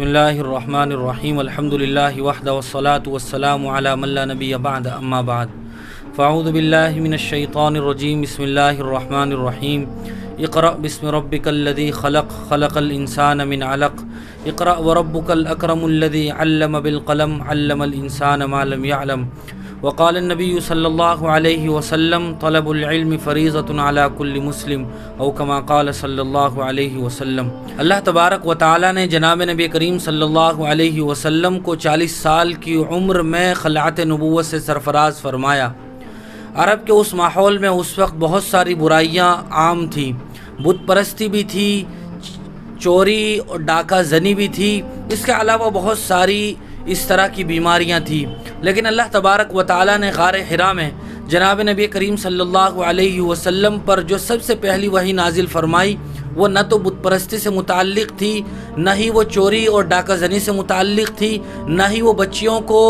الله الرحمن الرحيم الحمد لله وحده والصلاة والسلام على من لا نبي بعد أما بعد فأعوذ بالله من الشيطان الرجيم بسم الله الرحمن الرحيم اقرأ باسم ربك الذي خلق الإنسان من علق اقرأ وربك الأكرم الذي علم بالقلم علم الإنسان ما لم يعلم وقال النبي صلی اللہ علیہ وسلم طلب العلم فریضۃ علی کل مسلم او کما قال صلی اللہ علیہ وسلم۔ اللہ تبارک و تعالی نے جناب نبی کریم صلی اللہ علیہ وسلم کو 40 سال کی عمر میں خلعت نبوت سے سرفراز فرمایا۔ عرب کے اس ماحول میں اس وقت بہت ساری برائیاں عام تھیں، بت پرستی بھی تھی، چوری اور ڈاکہ زنی بھی تھی، اس کے علاوہ بہت ساری اس طرح کی بیماریاں تھیں، لیکن اللہ تبارک و تعالی نے غار حرا میں جناب نبی کریم صلی اللہ علیہ وسلم پر جو سب سے پہلی وحی نازل فرمائی وہ نہ تو بت پرستی سے متعلق تھی، نہ ہی وہ چوری اور ڈاکہ زنی سے متعلق تھی، نہ ہی وہ بچیوں کو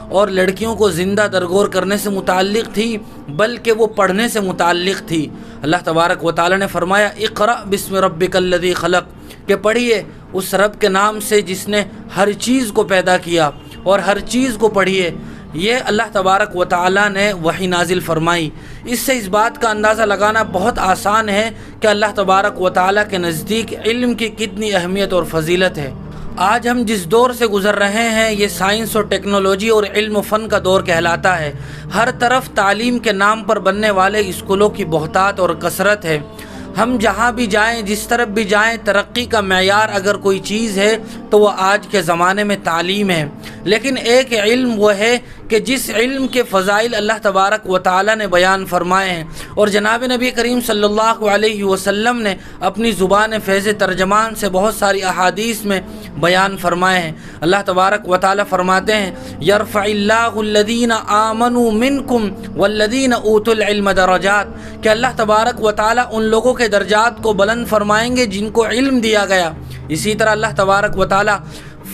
اور لڑکیوں کو زندہ درگور کرنے سے متعلق تھی، بلکہ وہ پڑھنے سے متعلق تھی۔ اللہ تبارک و تعالی نے فرمایا اقرأ باسم ربک الذی خلق، کہ پڑھیے اس رب کے نام سے جس نے ہر چیز کو پیدا کیا، اور ہر چیز کو پڑھیے۔ یہ اللہ تبارک و تعالی نے وحی نازل فرمائی۔ اس سے اس بات کا اندازہ لگانا بہت آسان ہے کہ اللہ تبارک و تعالی کے نزدیک علم کی کتنی اہمیت اور فضیلت ہے۔ آج ہم جس دور سے گزر رہے ہیں یہ سائنس اور ٹیکنالوجی اور علم و فن کا دور کہلاتا ہے۔ ہر طرف تعلیم کے نام پر بننے والے اسکولوں کی بہتات اور کثرت ہے۔ ہم جہاں بھی جائیں، جس طرف بھی جائیں، ترقی کا معیار اگر کوئی چیز ہے تو وہ آج کے زمانے میں تعلیم ہے، لیکن ایک علم وہ ہے کہ جس علم کے فضائل اللہ تبارک و تعالی نے بیان فرمائے ہیں اور جناب نبی کریم صلی اللہ علیہ وسلم نے اپنی زبان فیض ترجمان سے بہت ساری احادیث میں بیان فرمائے ہیں۔ اللہ تبارک و تعالی فرماتے ہیں یرفع اللہ الذین آمنوا منکم والذین اوتوا العلم درجات، کہ اللہ تبارک و تعالی ان لوگوں کے درجات کو بلند فرمائیں گے جن کو علم دیا گیا۔ اسی طرح اللہ تبارک و تعالی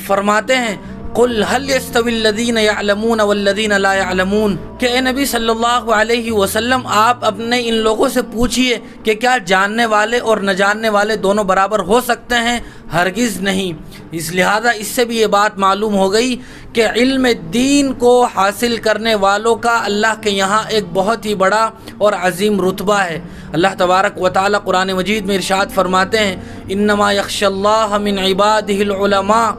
فرماتے ہیں قل هل يستوي الذين يعلمون والذين لا يعلمون، کہ اے نبی صلی اللہ علیہ وسلم آپ اپنے ان لوگوں سے پوچھئے کہ کیا جاننے والے اور نہ جاننے والے دونوں برابر ہو سکتے ہیں؟ ہرگز نہیں۔ اس لہذا اس سے بھی یہ بات معلوم ہو گئی کہ علم دین کو حاصل کرنے والوں کا اللہ کے یہاں ایک بہت ہی بڑا اور عظیم رتبہ ہے۔ اللہ تبارک و تعالی قرآن مجید میں ارشاد فرماتے ہیں انما یخشی اللہ من عبادہ العلماء،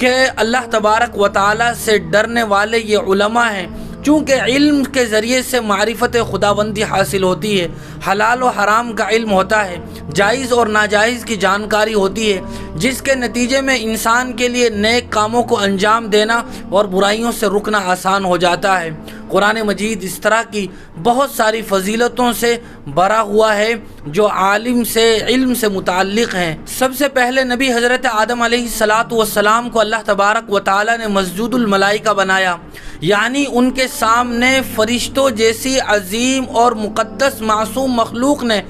کہ اللہ تبارک و تعالی سے ڈرنے والے یہ علماء ہیں، چونکہ علم کے ذریعے سے معرفت خداوندی حاصل ہوتی ہے، حلال و حرام کا علم ہوتا ہے، جائز اور ناجائز کی جانکاری ہوتی ہے، جس کے نتیجے میں انسان کے لیے نیک کاموں کو انجام دینا اور برائیوں سے رکنا آسان ہو جاتا ہے۔ قرآن مجید اس طرح کی بہت ساری فضیلتوں سے بھرا ہوا ہے جو عالم سے علم سے متعلق ہیں۔ سب سے پہلے نبی حضرت آدم علیہ السلام کو اللہ تبارک و تعالی نے مسجود الملائکہ بنایا، یعنی ان کے سامنے فرشتوں جیسی عظیم اور مقدس معصوم مخلوق نے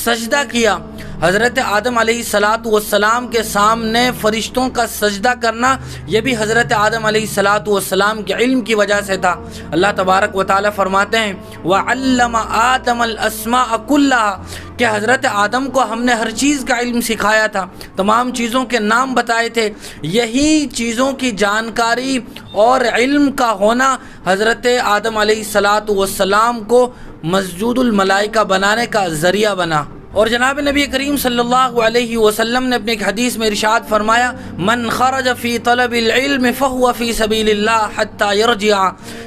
سجدہ کیا۔ حضرت آدم علیہ السلام کے سامنے فرشتوں کا سجدہ کرنا یہ بھی حضرت آدم علیہ السلام کے علم کی وجہ سے تھا۔ اللہ تبارک و تعالی فرماتے ہیں وَعَلَّمَ آدَمَ الْأَسْمَاءَ كُلَّهَا، کہ حضرت آدم کو ہم نے ہر چیز کا علم سکھایا تھا، تمام چیزوں کے نام بتائے تھے۔ یہی چیزوں کی جانکاری اور علم کا ہونا حضرت آدم علیہ السلام کو مسجود الملائکہ بنانے کا ذریعہ بنا۔ اور جناب نبی کریم صلی اللہ علیہ وسلم نے اپنی ایک حدیث میں ارشاد فرمایا من خرج فی طلب العلم فهو فی سبیل اللہ حتی یرجع،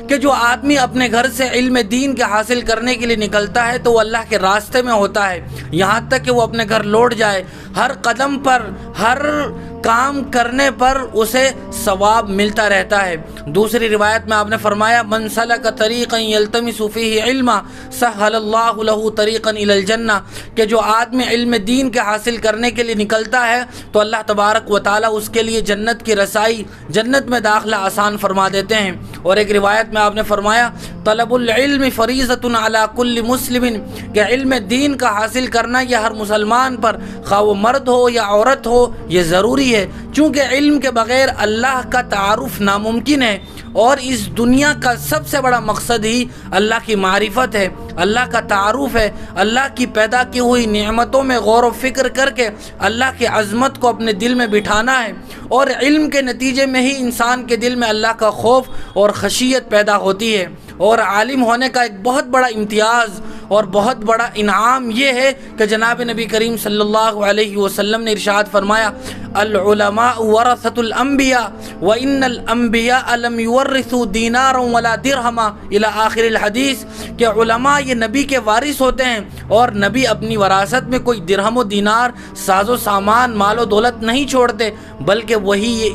کہ جو آدمی اپنے گھر سے علم دین کے حاصل کرنے کے لیے نکلتا ہے تو وہ اللہ کے راستے میں ہوتا ہے یہاں تک کہ وہ اپنے گھر لوٹ جائے۔ ہر قدم پر، ہر کام کرنے پر اسے ثواب ملتا رہتا ہے۔ دوسری روایت میں آپ نے فرمایا من سلک طریقا یلتمس فیہ علما سہل اللہ لہ طریقا الی الجنہ، کہ جو آدمی علم دین کے حاصل کرنے کے لیے نکلتا ہے تو اللہ تبارک و تعالی اس کے لیے جنت کی رسائی، جنت میں داخلہ آسان فرما دیتے ہیں۔ اور ایک روایت میں آپ نے فرمایا طلب العلم فریضۃ علی کل مسلم، کہ علم دین کا حاصل کرنا یہ ہر مسلمان پر، خواہ وہ مرد ہو یا عورت ہو، یہ ضروری ہے، چونکہ علم کے بغیر اللہ کا تعارف ناممکن ہے اور اس دنیا کا سب سے بڑا مقصد ہی اللہ کی معرفت ہے، اللہ کا تعارف ہے، اللہ کی پیدا کی ہوئی نعمتوں میں غور و فکر کر کے اللہ کی عظمت کو اپنے دل میں بٹھانا ہے، اور علم کے نتیجے میں ہی انسان کے دل میں اللہ کا خوف اور خشیت پیدا ہوتی ہے۔ اور عالم ہونے کا ایک بہت بڑا امتیاز اور بہت بڑا انعام یہ ہے کہ جناب نبی کریم صلی اللہ علیہ وسلم نے ارشاد فرمایا، العلماء ورثۃ الانبیاء وان الانبیاء لم یورثوا دینارا ولا درہما الی آخر الحدیث، کہ علماء یہ نبی کے وارث ہوتے ہیں، اور نبی اپنی وراثت میں کوئی درہم و دینار، ساز و سامان، مال و دولت نہیں چھوڑتے، بلکہ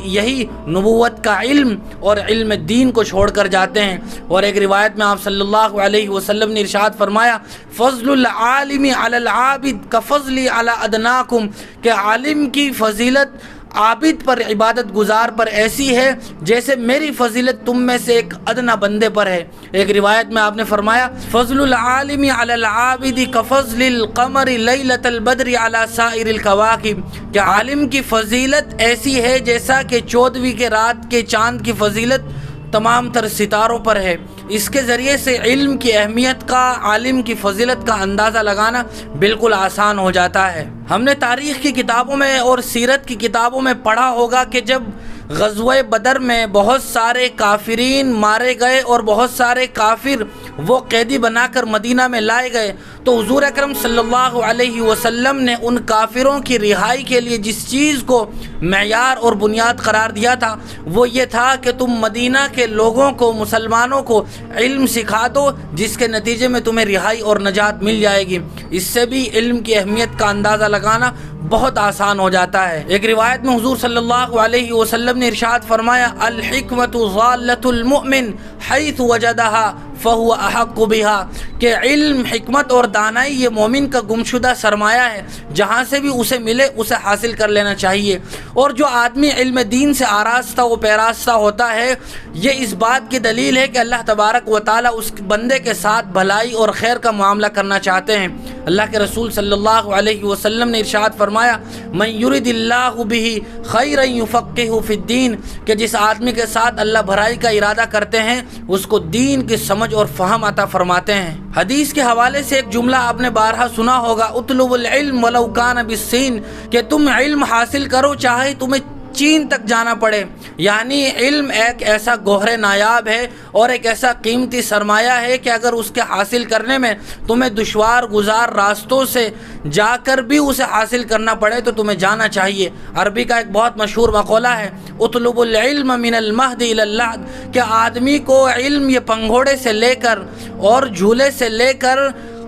یہی نبوت کا علم اور علم دین کو چھوڑ کر جاتے ہیں۔ اور ایک روایت میں آپ صلی اللہ علیہ وسلم نے ارشاد فرمایا، فضل العالم علی العابد کفضلی علی ادناکم، کہ عالم کی فضیلت عابد پر، عبادت گزار پر ایسی ہے جیسے میری فضیلت تم میں سے ایک ادنا بندے پر ہے۔ ایک روایت میں آپ نے فرمایا، فضل العالم علی العابد کفضل القمر لیلۃ البدر علی سائر الکواکب، کہ عالم کی فضیلت ایسی ہے جیسا کہ 14ویں کے رات کے چاند کی فضیلت تمام تر ستاروں پر ہے۔ اس کے ذریعے سے علم کی اہمیت کا، عالم کی فضیلت کا اندازہ لگانا بالکل آسان ہو جاتا ہے۔ ہم نے تاریخ کی کتابوں میں اور سیرت کی کتابوں میں پڑھا ہوگا کہ جب غزوہ بدر میں بہت سارے کافرین مارے گئے اور بہت سارے کافر وہ قیدی بنا کر مدینہ میں لائے گئے، تو حضور اکرم صلی اللہ علیہ وسلم نے ان کافروں کی رہائی کے لیے جس چیز کو معیار اور بنیاد قرار دیا تھا وہ یہ تھا کہ تم مدینہ کے لوگوں کو، مسلمانوں کو علم سکھا دو، جس کے نتیجے میں تمہیں رہائی اور نجات مل جائے گی۔ اس سے بھی علم کی اہمیت کا اندازہ لگانا بہت آسان ہو جاتا ہے۔ ایک روایت میں حضور صلی اللہ علیہ وسلم نے ارشاد فرمایا، الحکمت ضالۃ المؤمن حیث وجدہا فہو احق بہا، کہ علم، حکمت اور دانائی یہ مومن کا گمشدہ سرمایہ ہے، جہاں سے بھی اسے ملے اسے حاصل کر لینا چاہیے۔ اور جو آدمی علم دین سے آراستہ و پیراستہ ہوتا ہے، یہ اس بات کی دلیل ہے کہ اللہ تبارک و تعالیٰ اس بندے کے ساتھ بھلائی اور خیر کا معاملہ کرنا چاہتے ہیں۔ اللہ کے رسول صلی اللہ علیہ وسلم نے ارشاد فرمایا، من یرد اللہ بہ خیرا یفقہہ فی الدین، کہ جس آدمی کے ساتھ اللہ بھلائی کا ارادہ کرتے ہیں اس کو دین کی سمجھ اور فہم عطا فرماتے ہیں۔ حدیث کے حوالے سے ایک جملہ آپ نے بارہا سنا ہوگا، اطلب العلم ولو کان بالصین، کہ تم علم حاصل کرو چاہے تمہیں چین تک جانا پڑے۔ یعنی علم ایک ایسا گوہر نایاب ہے اور ایک ایسا قیمتی سرمایہ ہے کہ اگر اس کے حاصل کرنے میں تمہیں دشوار گزار راستوں سے جا کر بھی اسے حاصل کرنا پڑے تو تمہیں جانا چاہیے۔ عربی کا ایک بہت مشہور مقولہ ہے، اطلب العلم من المہد الی اللحد، کہ آدمی کو علم یہ پنگھوڑے سے لے کر اور جھولے سے لے کر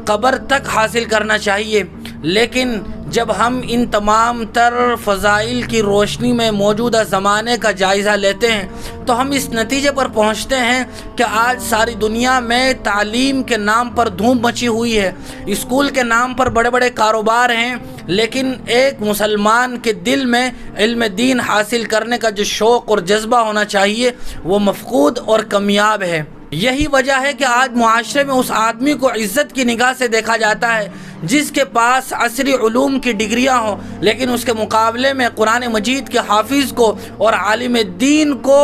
قبر تک حاصل کرنا چاہیے۔ لیکن جب ہم ان تمام تر فضائل کی روشنی میں موجودہ زمانے کا جائزہ لیتے ہیں تو ہم اس نتیجے پر پہنچتے ہیں کہ آج ساری دنیا میں تعلیم کے نام پر دھوم مچی ہوئی ہے، اسکول کے نام پر بڑے بڑے کاروبار ہیں، لیکن ایک مسلمان کے دل میں علم دین حاصل کرنے کا جو شوق اور جذبہ ہونا چاہیے وہ مفقود اور کمیاب ہے۔ یہی وجہ ہے کہ آج معاشرے میں اس آدمی کو عزت کی نگاہ سے دیکھا جاتا ہے جس کے پاس عصری علوم کی ڈگریاں ہوں، لیکن اس کے مقابلے میں قرآن مجید کے حافظ کو اور عالم دین کو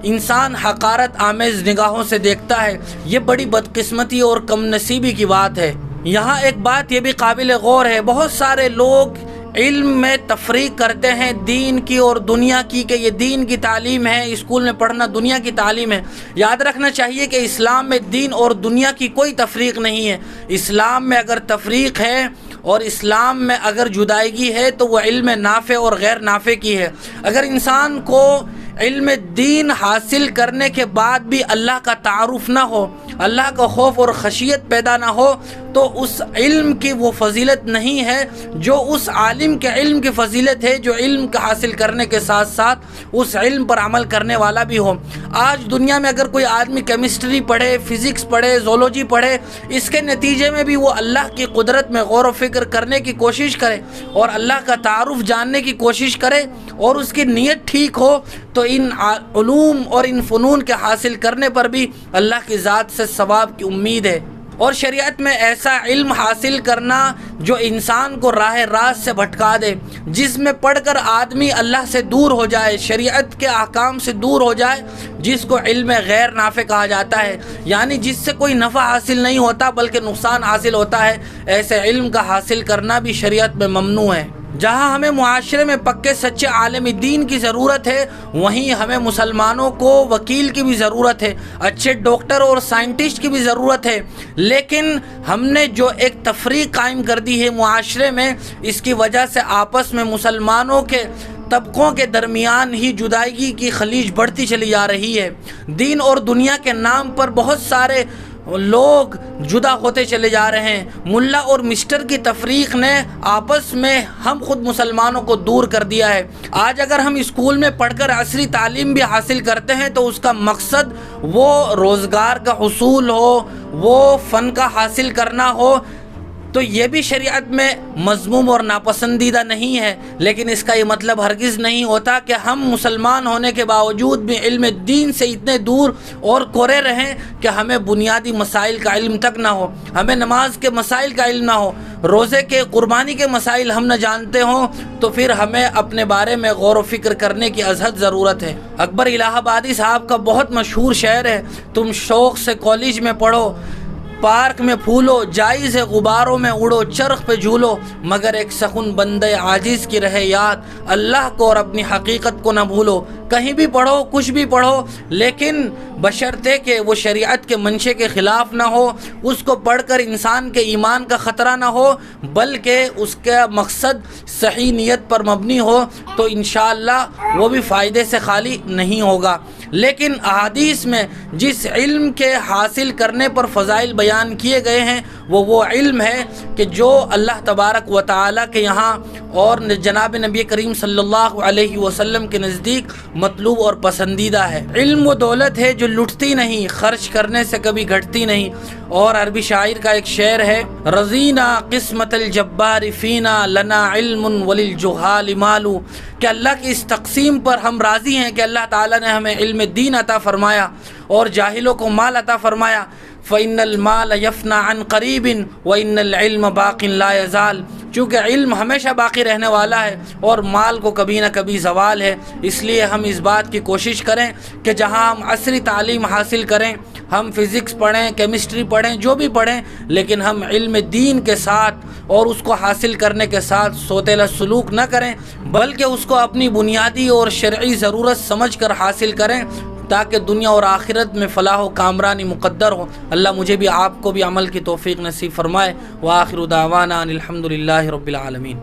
انسان حقارت آمیز نگاہوں سے دیکھتا ہے۔ یہ بڑی بدقسمتی اور کم نصیبی کی بات ہے۔ یہاں ایک بات یہ بھی قابل غور ہے، بہت سارے لوگ علم میں تفریق کرتے ہیں دین کی اور دنیا کی، کہ یہ دین کی تعلیم ہے، اسکول میں پڑھنا دنیا کی تعلیم ہے۔ یاد رکھنا چاہیے کہ اسلام میں دین اور دنیا کی کوئی تفریق نہیں ہے۔ اسلام میں اگر تفریق ہے اور اسلام میں اگر جدائیگی ہے تو وہ علم نافع اور غیر نافع کی ہے۔ اگر انسان کو علم دین حاصل کرنے کے بعد بھی اللہ کا تعارف نہ ہو، اللہ کا خوف اور خشیت پیدا نہ ہو، تو اس علم کی وہ فضیلت نہیں ہے جو اس عالم کے علم کی فضیلت ہے، جو علم کا حاصل کرنے کے ساتھ ساتھ اس علم پر عمل کرنے والا بھی ہو۔ آج دنیا میں اگر کوئی آدمی کیمسٹری پڑھے، فزکس پڑھے، زولوجی پڑھے، اس کے نتیجے میں بھی وہ اللہ کی قدرت میں غور و فکر کرنے کی کوشش کرے اور اللہ کا تعارف جاننے کی کوشش کرے اور اس کی نیت ٹھیک ہو، تو ان علوم اور ان فنون کے حاصل کرنے پر بھی اللہ کی ذات سے ثواب کی امید ہے۔ اور شریعت میں ایسا علم حاصل کرنا جو انسان کو راہ راست سے بھٹکا دے، جس میں پڑھ کر آدمی اللہ سے دور ہو جائے، شریعت کے احکام سے دور ہو جائے، جس کو علم غیر نافع کہا جاتا ہے، یعنی جس سے کوئی نفع حاصل نہیں ہوتا بلکہ نقصان حاصل ہوتا ہے، ایسے علم کا حاصل کرنا بھی شریعت میں ممنوع ہے۔ جہاں ہمیں معاشرے میں پکے سچے عالم دین کی ضرورت ہے، وہیں ہمیں مسلمانوں کو وکیل کی بھی ضرورت ہے، اچھے ڈاکٹر اور سائنٹسٹ کی بھی ضرورت ہے۔ لیکن ہم نے جو ایک تفریق قائم کر دی ہے معاشرے میں، اس کی وجہ سے آپس میں مسلمانوں کے طبقوں کے درمیان ہی جدائی کی خلیج بڑھتی چلی جا رہی ہے۔ دین اور دنیا کے نام پر بہت سارے لوگ جدا ہوتے چلے جا رہے ہیں۔ ملا اور مسٹر کی تفریق نے آپس میں ہم خود مسلمانوں کو دور کر دیا ہے۔ آج اگر ہم اسکول میں پڑھ کر عصری تعلیم بھی حاصل کرتے ہیں تو اس کا مقصد وہ روزگار کا حصول ہو، وہ فن کا حاصل کرنا ہو، تو یہ بھی شریعت میں مذموم اور ناپسندیدہ نہیں ہے، لیکن اس کا یہ مطلب ہرگز نہیں ہوتا کہ ہم مسلمان ہونے کے باوجود بھی علم دین سے اتنے دور اور کورے رہیں کہ ہمیں بنیادی مسائل کا علم تک نہ ہو، ہمیں نماز کے مسائل کا علم نہ ہو، روزے کے، قربانی کے مسائل ہم نہ جانتے ہوں، تو پھر ہمیں اپنے بارے میں غور و فکر کرنے کی ازحد ضرورت ہے۔ اکبر الہ آبادی صاحب کا بہت مشہور شعر ہے، تم شوق سے کالج میں پڑھو، پارک میں پھولو، جائز ہے غباروں میں اڑو، چرخ پہ جھولو، مگر ایک سخن بندے عاجز کی رہے یاد، اللہ کو اور اپنی حقیقت کو نہ بھولو۔ کہیں بھی پڑھو، کچھ بھی پڑھو، لیکن بشرطے کہ وہ شریعت کے منشے کے خلاف نہ ہو، اس کو پڑھ کر انسان کے ایمان کا خطرہ نہ ہو، بلکہ اس کا مقصد صحیح نیت پر مبنی ہو، تو انشاءاللہ وہ بھی فائدے سے خالی نہیں ہوگا۔ لیکن احادیث میں جس علم کے حاصل کرنے پر فضائل بیان کیے گئے ہیں، وہ علم ہے کہ جو اللہ تبارک و تعالیٰ کے یہاں اور جناب نبی کریم صلی اللہ علیہ وسلم کے نزدیک مطلوب اور پسندیدہ ہے۔ علم وہ دولت ہے جو لٹتی نہیں، خرچ کرنے سے کبھی گھٹتی نہیں۔ اور عربی شاعر کا ایک شعر ہے، رضینا قسمت الجبار فینا لنا علم وللجہال مال، کہ اللہ کی اس تقسیم پر ہم راضی ہیں کہ اللہ تعالیٰ نے ہمیں علم دین عطا فرمایا اور جاہلوں کو مال عطا فرمایا۔ فَإِنَّ الْمَالَ يَفْنَى عَنْ قَرِيبٍ وَإِنَّ الْعِلْمَ بَاقٍ لَا يَزَالُ، چونکہ علم ہمیشہ باقی رہنے والا ہے اور مال کو کبھی نہ کبھی زوال ہے۔ اس لیے ہم اس بات کی کوشش کریں کہ جہاں ہم عصری تعلیم حاصل کریں، ہم فزکس پڑھیں، کیمسٹری پڑھیں، جو بھی پڑھیں، لیکن ہم علم دین کے ساتھ اور اس کو حاصل کرنے کے ساتھ سوتیلا سلوک نہ کریں، بلکہ اس کو اپنی بنیادی اور شرعی ضرورت سمجھ کر حاصل کریں، تاکہ دنیا اور آخرت میں فلاح و کامرانی مقدر ہو۔ اللہ مجھے بھی آپ کو بھی عمل کی توفیق نصیب فرمائے۔ وآخر دعوانا ان الحمد للہ رب العالمین۔